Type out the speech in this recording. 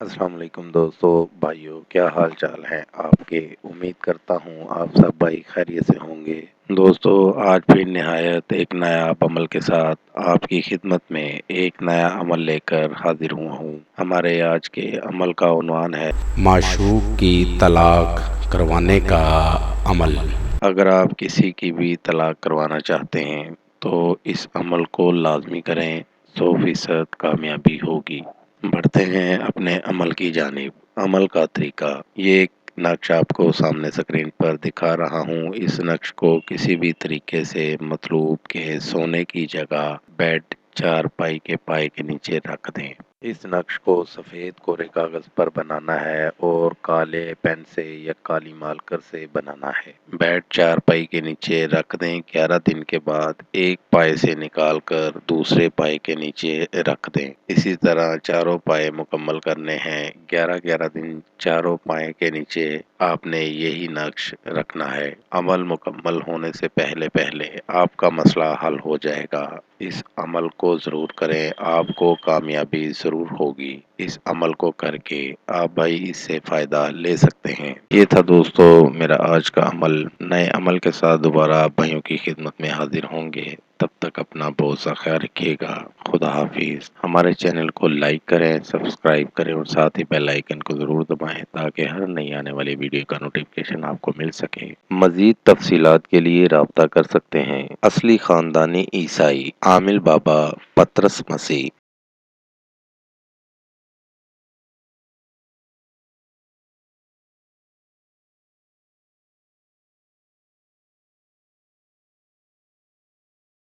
السلام علیکم دوستو بھائیوں، کیا حال چال ہیں آپ کے؟ امید کرتا ہوں آپ سب بھائی خیریت سے ہوں گے۔ دوستو، آج پھر نہایت ایک نیا عمل کے ساتھ آپ کی خدمت میں ایک نیا عمل لے کر حاضر ہوا ہوں۔ ہمارے آج کے عمل کا عنوان ہے معشوق کی طلاق کروانے کا عمل۔ اگر آپ کسی کی بھی طلاق کروانا چاہتے ہیں تو اس عمل کو لازمی کریں، 100% کامیابی ہوگی۔ بڑھتے ہیں اپنے عمل کی جانب۔ عمل کا طریقہ، یہ ایک نقش آپ کو سامنے اسکرین پر دکھا رہا ہوں۔ اس نقش کو کسی بھی طریقے سے مطلوب کے سونے کی جگہ بیڈ چارپائی کے پائے کے نیچے رکھ دیں۔ اس نقش کو سفید کورے کاغذ پر بنانا ہے اور کالے پین سے یا کالی مارکر سے بنانا ہے۔ بیڈ چارپائی کے نیچے رکھ دیں۔ 11 دن کے بعد ایک پائے سے نکال کر دوسرے پائے کے نیچے رکھ دیں۔ اسی طرح چاروں پائے مکمل کرنے ہیں۔ 11 دن چاروں پائے کے نیچے آپ نے یہی نقش رکھنا ہے۔ عمل مکمل ہونے سے پہلے آپ کا مسئلہ حل ہو جائے گا۔ اس عمل کو ضرور کریں، آپ کو کامیابی ضرور ہوگی۔ اس عمل کو کر کے آپ بھائی اس سے فائدہ لے سکتے ہیں۔ یہ تھا دوستو میرا آج کا عمل۔ نئے عمل کے ساتھ دوبارہ آپ بھائیوں کی خدمت میں حاضر ہوں گے۔ تب تک اپنا بہت سا خیال رکھیے گا۔ خدا حافظ۔ ہمارے چینل کو لائک کریں، سبسکرائب کریں اور ساتھ ہی بیل آئیکن کو ضرور دبائیں تاکہ ہر نئی آنے والی ویڈیو کا نوٹیفکیشن آپ کو مل سکے۔ مزید تفصیلات کے لیے رابطہ کر سکتے ہیں۔ اصلی خاندانی عیسائی عامل بابا پطرس مسیح۔